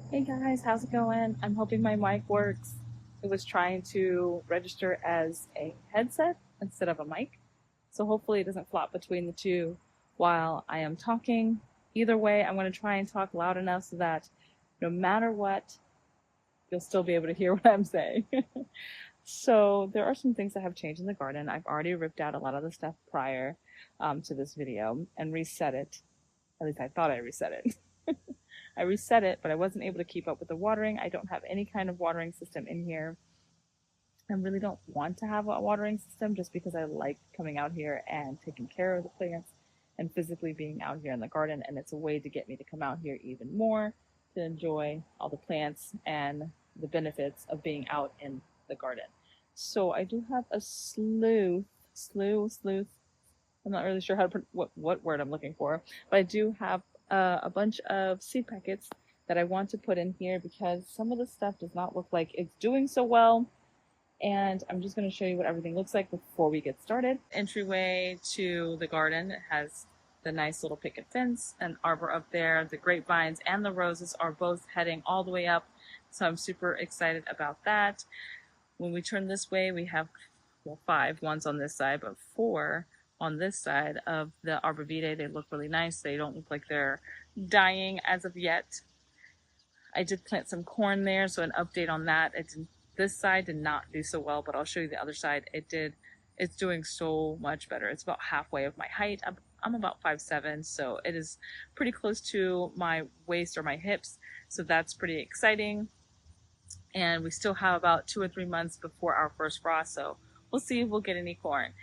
Hey guys, how's it going? I'm hoping my mic works. It was trying to register as a headset instead of a mic, so hopefully it doesn't flop between the two while I am talking. Either way, I'm going to try and talk loud enough so that no matter what, you'll still be able to hear what I'm saying. So there are some things that have changed in the garden. I've already ripped out a lot of the stuff prior to this video and reset it. At least I thought I reset it. I reset it, but I wasn't able to keep up with the watering. I don't have any kind of watering system in here. I really don't want to have a watering system just because I like coming out here and taking care of the plants and physically being out here in the garden. And it's a way to get me to come out here even more to enjoy all the plants and the benefits of being out in the garden. So I do have a sleuth. I'm not really sure how to what word I'm looking for, but I do have a bunch of seed packets that I want to put in here because some of the stuff does not look like it's doing so well. And I'm just going to show you what everything looks like before we get started. Entryway to the garden has the nice little picket fence and arbor up there. The grapevines and the roses are both heading all the way up, so I'm super excited about that. When we turn this way, we have, well, 5 ones on this side, but 4 on this side of the arborvitae. They look really nice. They don't look like they're dying as of yet. I did plant some corn there, so an update on that. This side did not do so well, but I'll show you the other side. It's doing so much better. It's about halfway of my height. I'm about 5'7", so it is pretty close to my waist or my hips, so that's pretty exciting. And we still have about 2 or 3 months before our first frost, so we'll see if we'll get any corn.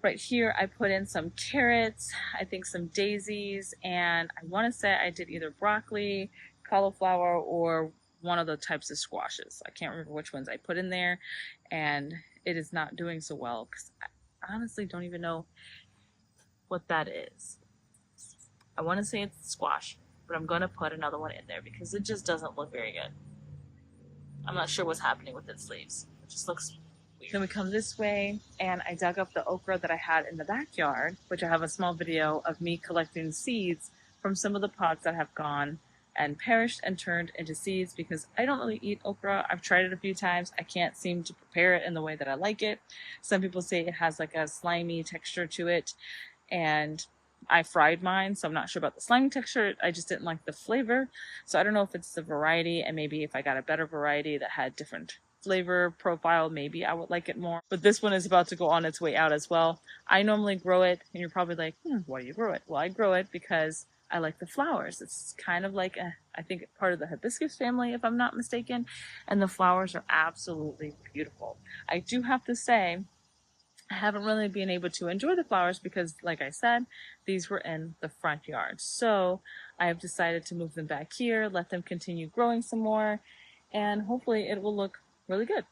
Right here, I put in some carrots, I think some daisies, and I want to say I did either broccoli, cauliflower, or one of the types of squashes. I can't remember which ones I put in there, and it is not doing so well because I honestly don't even know what that is. I want to say it's squash, but I'm going to put another one in there because it just doesn't look very good. I'm not sure what's happening with its leaves. It just looks weird. Then we come this way, and I dug up the okra that I had in the backyard, which I have a small video of me collecting seeds from some of the pods that have gone and perished and turned into seeds because I don't really eat okra. I've tried it a few times. I can't seem to prepare it in the way that I like it. Some people say it has like a slimy texture to it, and I fried mine, so I'm not sure about the slimy texture. I just didn't like the flavor. So I don't know if it's the variety, and maybe if I got a better variety that had different flavor profile, maybe I would like it more. But this one is about to go on its way out as well. I normally grow it, and you're probably like, why do you grow it? Well, I grow it because I like the flowers. It's kind of like, I think part of the hibiscus family, if I'm not mistaken, and the flowers are absolutely beautiful. I do have to say, I haven't really been able to enjoy the flowers because, like I said, these were in the front yard. So I have decided to move them back here, let them continue growing some more, and hopefully it will look really good.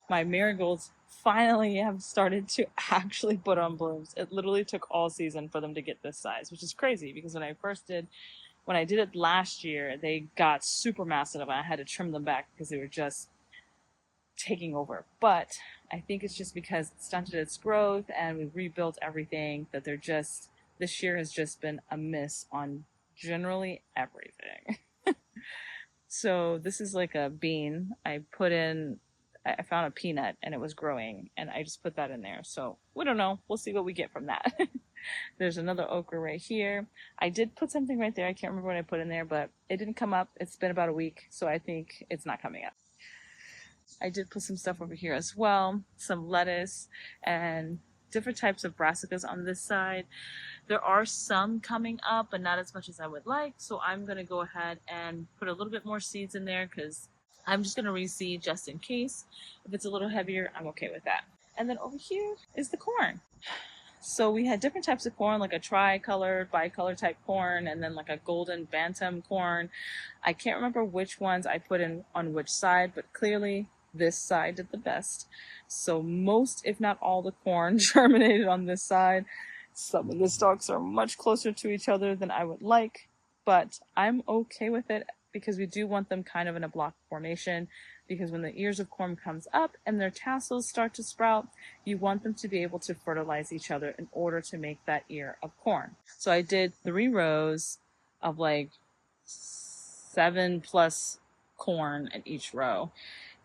My marigolds finally have started to actually put on blooms. It literally took all season for them to get this size, which is crazy because when I did it last year, they got super massive and I had to trim them back because they were just taking over. But I think it's just because it stunted its growth and we rebuilt everything that this year has just been a miss on generally everything. So this is like a bean. I found a peanut and it was growing and I just put that in there. So we don't know. We'll see what we get from that. There's another okra right here. I did put something right there. I can't remember what I put in there, but it didn't come up. It's been about a week, so I think it's not coming up. I did put some stuff over here as well, some lettuce and different types of brassicas on this side. There are some coming up, but not as much as I would like, so I'm going to go ahead and put a little bit more seeds in there because I'm just going to reseed just in case. If it's a little heavier, I'm okay with that. And then over here is the corn. So we had different types of corn, like a tri-colored, bicolor type corn, and then like a golden bantam corn. I can't remember which ones I put in on which side, but clearly this side did the best. So most, if not all, the corn germinated on this side. Some of the stalks are much closer to each other than I would like, but I'm okay with it because we do want them kind of in a block formation, because when the ears of corn comes up and their tassels start to sprout, you want them to be able to fertilize each other in order to make that ear of corn. So I did 3 rows of like 7 plus corn in each row.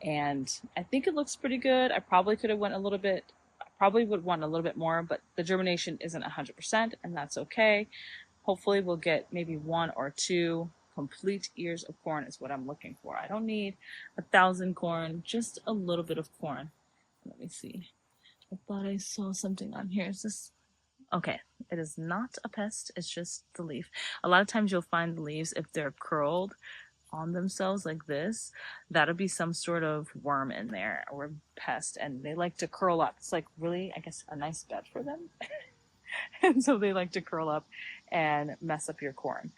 And I think it looks pretty good. I probably could have went a little bit, I probably would want a little bit more, but the germination isn't 100%, and that's okay. Hopefully we'll get maybe 1 or 2 complete ears of corn is what I'm looking for. I don't need 1,000 corn, just a little bit of corn. Let me see. I thought I saw something on here. Is this okay? It is not a pest, it's just the leaf. A lot of times you'll find the leaves, if they're curled on themselves like this, that'll be some sort of worm in there or pest, and they like to curl up. It's like really, I guess, a nice bed for them. And so they like to curl up and mess up your corn.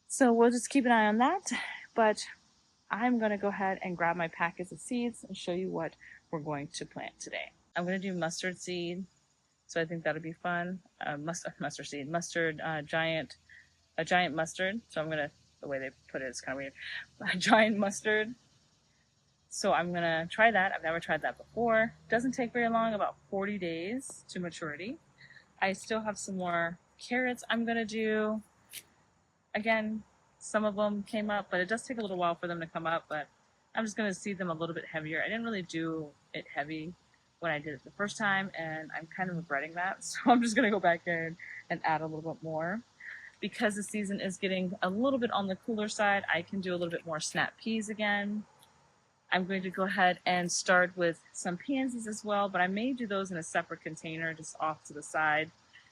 So we'll just keep an eye on that. But I'm going to go ahead and grab my packets of seeds and show you what we're going to plant today. I'm going to do mustard seed. So I think that'll be fun. Mustard seed, giant mustard. So I'm going to, the way they put it is kind of weird. A giant mustard. So I'm going to try that. I've never tried that before. Doesn't take very long, about 40 days to maturity. I still have some more carrots I'm going to do. Again, some of them came up, but it does take a little while for them to come up, but I'm just going to seed them a little bit heavier. I didn't really do it heavy when I did it the first time, and I'm kind of regretting that. So I'm just going to go back in and add a little bit more. Because the season is getting a little bit on the cooler side, I can do a little bit more snap peas again. I'm going to go ahead and start with some pansies as well, but I may do those in a separate container just off to the side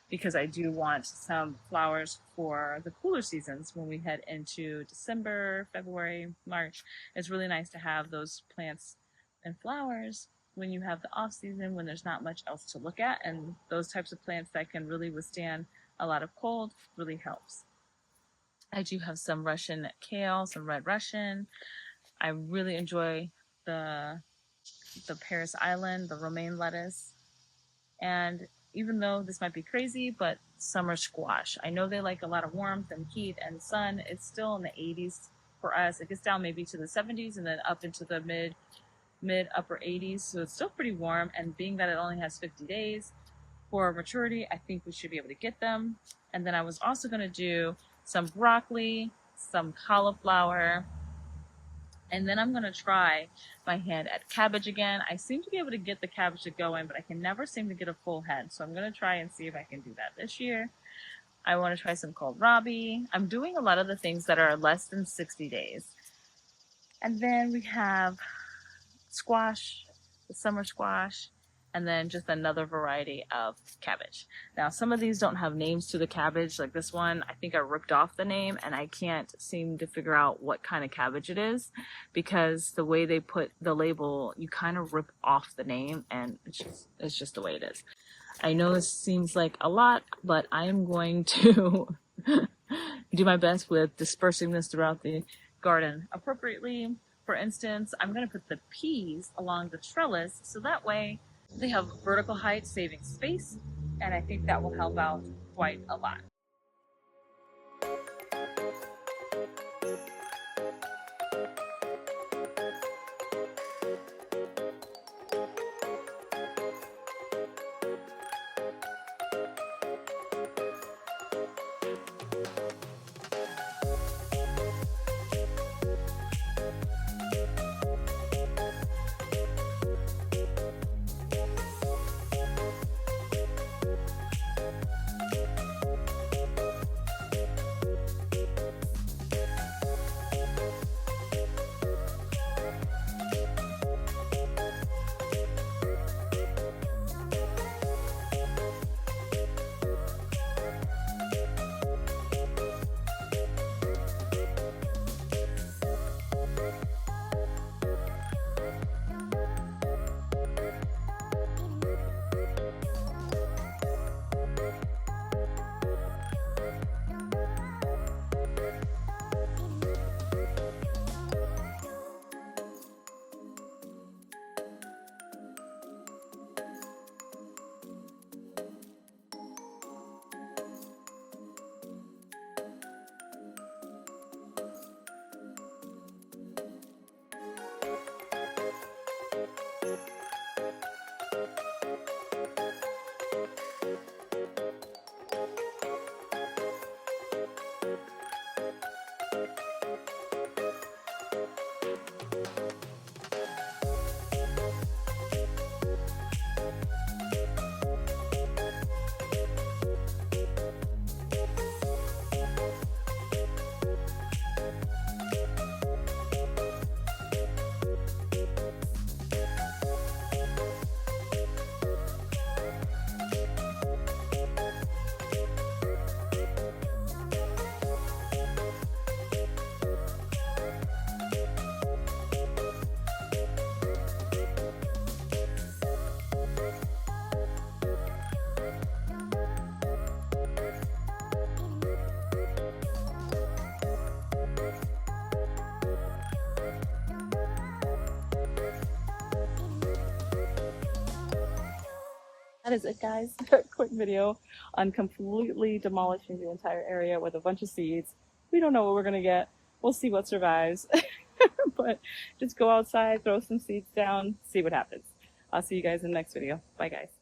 because I do want some flowers for the cooler seasons when we head into December, February, March. It's really nice to have those plants and flowers when you have the off season, when there's not much else to look at, and those types of plants that can really withstand a lot of cold really helps. I do have some Russian kale, some red Russian. I really enjoy the Paris Island, the romaine lettuce. And even though this might be crazy, but summer squash. I know they like a lot of warmth and heat and sun. It's still in the 80s for us. It gets down maybe to the 70s and then up into the mid upper 80s. So it's still pretty warm. And being that it only has 50 days for maturity, I think we should be able to get them. And then I was also going to do some broccoli, some cauliflower, and then I'm going to try my hand at cabbage again. I seem to be able to get the cabbage to go in, but I can never seem to get a full head. So I'm going to try and see if I can do that this year. I want to try some kohlrabi. I'm doing a lot of the things that are less than 60 days. And then we have squash, the summer squash, and then just another variety of cabbage. Now, some of these don't have names to the cabbage. Like this one, I think I ripped off the name, and I can't seem to figure out what kind of cabbage it is because the way they put the label, you kind of rip off the name, and it's just the way it is. I know this seems like a lot, but I am going to do my best with dispersing this throughout the garden appropriately. For instance, I'm going to put the peas along the trellis so that way they have vertical height, saving space, and I think that will help out quite a lot. that is it, guys. Quick video on completely demolishing the entire area with a bunch of seeds. We don't know what we're gonna get. We'll see what survives. But just go outside, throw some seeds down, see what happens. I'll see you guys in the next video. Bye, guys.